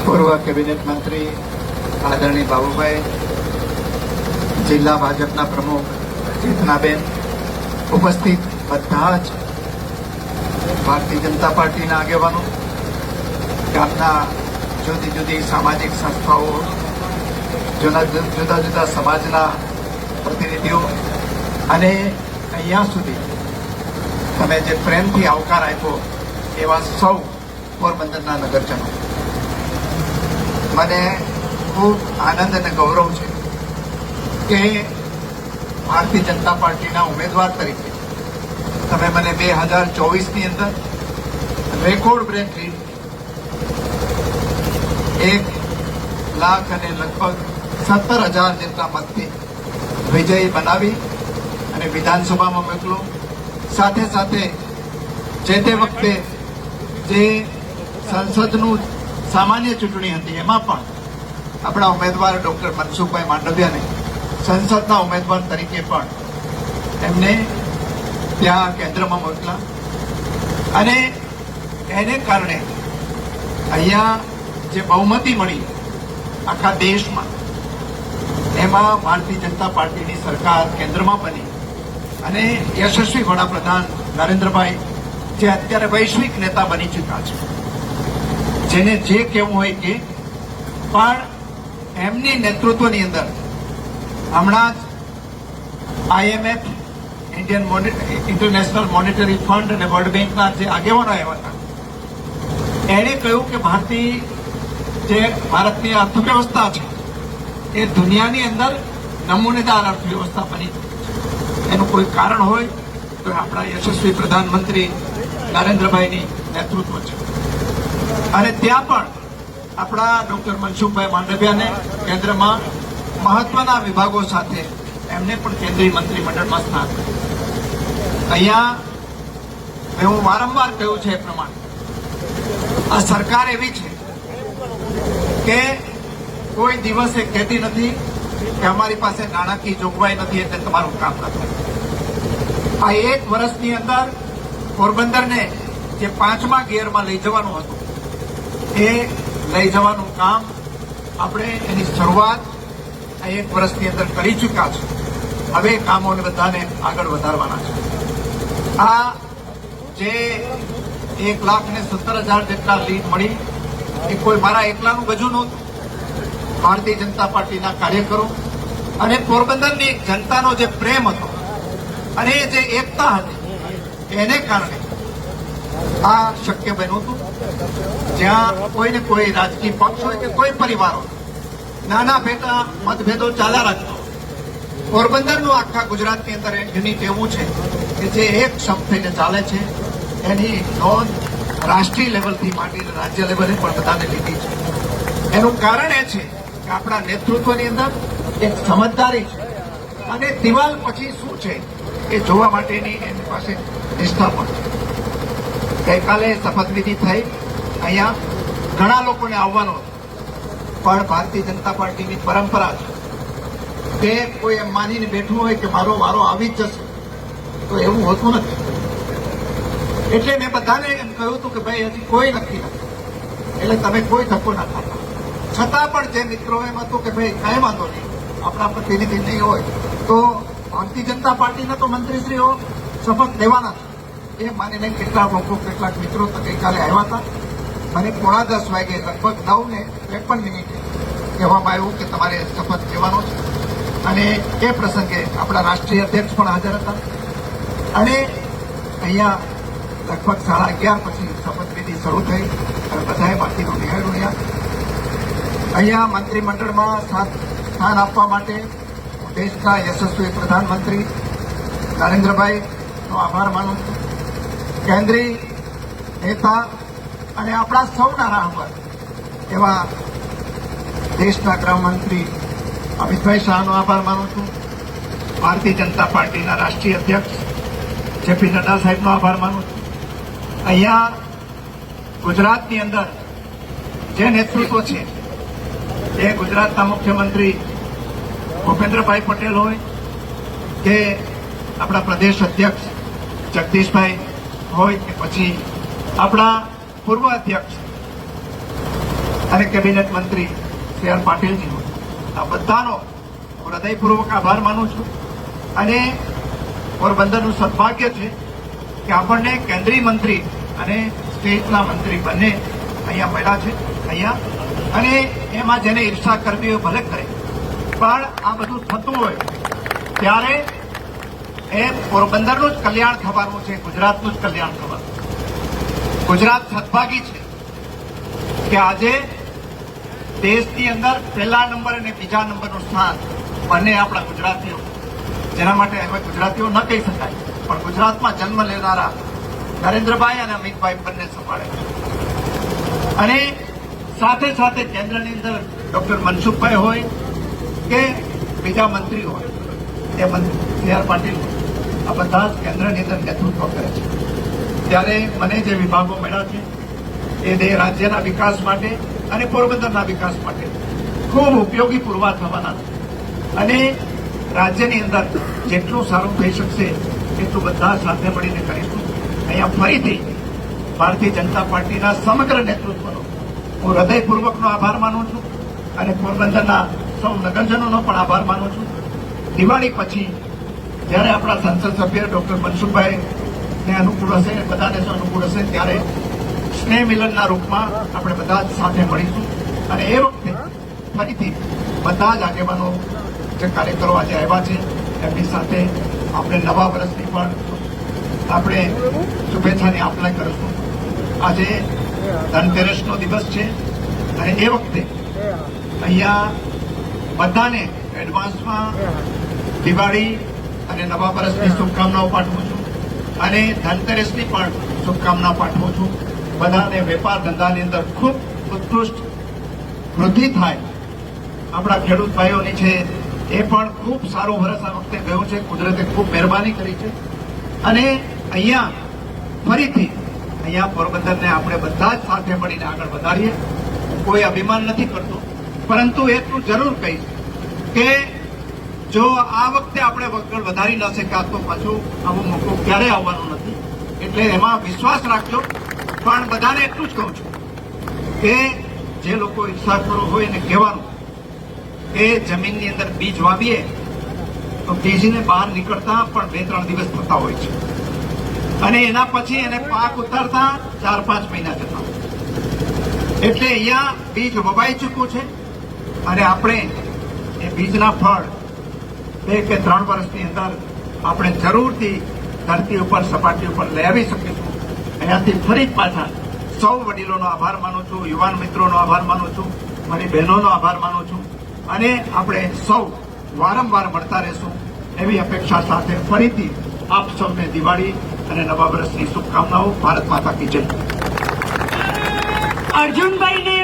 પૂર્વ કેબિનેટ મંત્રી આદરણીય બાબુભાઈ, જિલ્લા ભાજપના પ્રમુખ ચેતનાબેન, ઉપસ્થિત બધા જ ભારતીય જનતા પાર્ટીના આગેવાનો, ગામના જુદી જુદી સામાજિક સંસ્થાઓ, જુદા જુદા સમાજના પ્રતિનિધિઓ અને અહીંયા સુધી તમે જે પ્રેમથી આવકાર આપ્યો એવા સૌ પોરબંદરના નગરજનો, મને ખૂબ આનંદ અને ગૌરવ છે કે ભારતીય જનતા પાર્ટીના ઉમેદવાર તરીકે તમે મને 2024ની અંદર રેકોર્ડ બ્રેક લીડ 1 લાખ અને લગભગ 17,000 જેટલા મતથી વિજયી બનાવી અને વિધાનસભામાં મોકલો. સાથે સાથે જે તે વખતે જે સંસદનું સામાન્ય ચૂંટણી હતી એમાં પણ આપણા ઉમેદવાર ડોક્ટર મનસુખભાઈ માંડવિયાને સંસદના ઉમેદવાર તરીકે પણ એમને ત્યાં કેન્દ્રમાં મોકલા અને એને કારણે અહીંયા જે બહુમતી મળી આખા દેશમાં, એમાં ભારતીય જનતા પાર્ટીની સરકાર કેન્દ્રમાં બની અને યશસ્વી વડાપ્રધાન નરેન્દ્રભાઈ, જે અત્યારે વૈશ્વિક નેતા બની ચૂક્યા છે, જેને જે કહેવું હોય કે, પણ એમની નેતૃત્વની અંદર હમણાં જ IMF, ઇન્ટરનેશનલ મોનેટરી ફંડ અને વર્લ્ડ બેંકના જે આગેવાનો આવ્યા હતા, એણે કહ્યું કે ભારતની અર્થવ્યવસ્થા છે એ દુનિયાની અંદર નમૂનેદાર અર્થવ્યવસ્થા બની છે. એનું કોઈ કારણ હોય તો આપણા યશસ્વી પ્રધાનમંત્રી નરેન્દ્રભાઈની નેતૃત્વ છે. અને ત્યાં પણ આપણા ડોક્ટર મનસુખભાઈ માંડવિયાને કેન્દ્રમાં મહત્વના વિભાગો સાથે એમને પણ કેન્દ્રીય મંત્રીમંડળમાં સ્થાન મળ્યું. અહીંયા હું વારંવાર કહ્યું છે એ પ્રમાણે આ સરકાર એવી છે કે કોઈ દિવસે કહેતી નથી કે અમારી પાસે નાણાકીય જોગવાઈ નથી એટલે તમારું કામ ન થાય. આ 1 વર્ષની અંદર પોરબંદરને જે 5મા ગિયરમાં લઈ જવાનું હતું એ લઈ જવાનું કામ આપણે એની શરૂઆત આ 1 વર્ષની અંદર કરી ચૂક્યા છે. હવે કામોને બધાને આગળ વધારવાના છે. આ જે 1,17,000 જેટલા લીડ મળી એ કોઈ મારા એકલાનું ગજુ નહોતું. ભારતીય જનતા પાર્ટીના કાર્યકરો અને પોરબંદરની જનતાનો જે પ્રેમ હતો અને જે એકતા હતી એને કારણે આ શક્ય બન્યું હતું. જ્યાં કોઈને કોઈ રાજકીય પક્ષ હોય કે કોઈ પરિવારો નાના ભેટા મતભેદો ચાલ્યા રાખતો, પોરબંદરનું આખા ગુજરાતની અંદર યુનિટ એવું છે કે જે એક સમ થઈને ચાલે છે. એની નોંધ રાષ્ટ્રીય લેવલથી માંડીને રાજ્ય લેવલે પણ બધાને લીધી છે. એનું કારણ એ છે કે આપણા નેતૃત્વની અંદર એક સમજદારી છે અને દિવાલ પછી શું છે એ જોવા માટેની એની પાસે નિષ્ઠા પણ છે. ગઈકાલે શપથવિધિ થઈ, અહીંયા ઘણા લોકોને આવવાનો, પણ ભારતીય જનતા પાર્ટીની પરંપરા છે કે કોઈ એમ માનીને બેઠું હોય કે મારો વારો આવી જ જશે, તો એવું હોતું નથી. એટલે મેં બધાને એમ કહ્યું હતું કે ભાઈ હજી કોઈ નક્કી નથી, એટલે તમે કોઈ ધક્કો ના ખાતા. છતાં પણ જે મિત્રો એમ હતું કે ભાઈ કાંઈ વાંધો નહીં, આપણા પ્રતિનિધિ નહીં હોય તો ભારતીય જનતા પાર્ટીના તો મંત્રીશ્રીઓ શપથ લેવાના છે એ માનીને કેટલાક લોકો, કેટલાક મિત્રો તો ગઈકાલે આવ્યા હતા. મને 9:30 વાગે લગભગ 9:53 કહેવામાં આવ્યું કે તમારે શપથ લેવાનો છે. અને એ પ્રસંગે આપણા રાષ્ટ્રીય અધ્યક્ષ પણ હાજર હતા અને અહીંયા લગભગ 11:30 પછી શપથવિધિ શરૂ થઈ અને બધાએ બાકીનું નિહાળ્યું. અહીંયા મંત્રીમંડળમાં સ્થાન આપવા માટે દેશના યશસ્વી પ્રધાનમંત્રી નરેન્દ્રભાઈનો આભાર માનું છું. કેન્દ્રીય નેતા અને આપણા સૌના રાહબર એવા દેશના ગૃહમંત્રી અમિતભાઈ શાહનો આભાર માનું છું. ભારતીય જનતા પાર્ટીના રાષ્ટ્રીય અધ્યક્ષ જેપી નડ્ડા સાહેબનો આભાર માનું છું. અહીંયા ગુજરાતની અંદર જે નેતૃત્વ છે એ ગુજરાતના મુખ્યમંત્રી ભૂપેન્દ્રભાઈ પટેલ હોય કે આપણા પ્રદેશ અધ્યક્ષ જગદીશભાઈ હોય કે પછી આપણા પૂર્વ અધ્યક્ષ અને કેબિનેટ મંત્રી સી આર પાટીલજી હોય, આ બધાનો હૃદયપૂર્વક આભાર માનું છું. અને પોરબંદરનું સદભાગ્ય છે કે આપણને કેન્દ્રીય મંત્રી અને સ્ટેટના મંત્રી બંને અહીંયા મળ્યા છે અહીંયા. અને એમાં જેને ઈર્ષા કરવી હોય ભલે કરે, પણ આ બધું થતું હોય ત્યારે એ પોરબંદરનું જ કલ્યાણ થવાનું છે, ગુજરાતનું જ કલ્યાણ થવાનું. ગુજરાત સદભાગી છે કે આજે દેશની અંદર પહેલા નંબર અને બીજા નંબરનું સ્થાન બંને આપણા ગુજરાતીઓ, જેના માટે હવે ગુજરાતીઓ ન કહી શકાય, પણ ગુજરાતમાં જન્મ લેનારા નરેન્દ્રભાઈ અને અમિતભાઈ બંને સંભાળે છે. અને સાથે સાથે કેન્દ્રની અંદર ડોક્ટર મનસુખભાઈ હોય કે બીજા મંત્રી હોય, એ સી આર પાટીલ આ બધા જ કેન્દ્રની અંદર નેતૃત્વ કરે છે. ત્યારે મને જે વિભાગો મળ્યા છે એ બે રાજ્યના વિકાસ માટે અને પોરબંદરના વિકાસ માટે ખૂબ ઉપયોગી પુરવાર થવાના છે. અને રાજ્યની અંદર જેટલું સારું થઈ શકશે એટલું બધા સાથે મળીને કરીશું. અહીંયા ફરીથી ભારતીય જનતા પાર્ટીના સમગ્ર નેતૃત્વનો હું હૃદયપૂર્વકનો આભાર માનું છું અને પોરબંદરના સૌ નગરજનોનો પણ આભાર માનું છું. દિવાળી પછી જ્યારે આપણા સંસદ સભ્ય ડોક્ટર મનસુખભાઈને અનુકૂળ હશે, બધાને અનુકૂળ હશે, ત્યારે સ્નેહ મિલનના રૂપમાં આપણે બધા જ સાથે મળીશું. અને એ વખતે ફરીથી બધા જ આગેવાનો જે કાર્યકરો આજે આવ્યા છે એમની સાથે આપણે નવા વર્ષની પણ આપણે શુભેચ્છાની આપલે કરીશું. આજે ધનતેરસનો દિવસ છે અને એ વખતે અહીંયા બધાને એડવાન્સમાં દિવાળી અને નવા વર્ષની શુભકામનાઓ પાઠવું છું અને ધનતેરસની પણ શુભકામના પાઠવું છું. બધાને વેપાર ધંધાની અંદર ખૂબ ઉત્કૃષ્ટ વૃદ્ધિ થાય. આપણા ખેડૂત ભાઈઓની છે એ પણ ખૂબ સારું વર્ષ આ વખતે ગયું છે. કુદરતે ખૂબ મહેરબાની કરી છે. અને અહીંયા ફરીથી અહીંયા પોરબંદરને આપણે બધા જ સાથે મળીને આગળ વધારીએ. કોઈ અભિમાન નથી કરતો, પરંતુ એટલું જરૂર કહીશ કે જો આ વખતે આપણે આગળ વધારી ન શક્યા તો પાછું આવો મોકો ક્યારેય આવવાનો નથી. એટલે એમાં વિશ્વાસ રાખજો. પણ બધાને એટલું જ કહું છું કે જે લોકો ઈચ્છાખોરો હોય એને કહેવાનું કે જમીનની અંદર બીજ વાવીએ તો બીજને બહાર નીકળતા પણ 2-3 દિવસ થતા હોય છે અને એના પછી એને પાક ઉતારતા 4-5 મહિના જતા હોય. એટલે અહીંયા બીજ વવાઈ ચૂક્યું છે અને આપણે એ બીજના ફળ 2 કે 3 વર્ષની અંદર આપણે જરૂરથી ધરતી ઉપર સપાટી ઉપર લઈ આવી શકીશું. અહીંયાથી ફરી પાછા સૌ વડીલોનો આભાર માનું છું, યુવાન મિત્રોનો આભાર માનું છું, મારી બહેનોનો આભાર માનું છું અને આપણે સૌ વારંવાર મળતા રહેશું એવી અપેક્ષા સાથે ફરીથી આપ સૌને દિવાળી અને નવા વર્ષની શુભકામનાઓ. ભારત માતા કી જય. અર્જુનભાઈને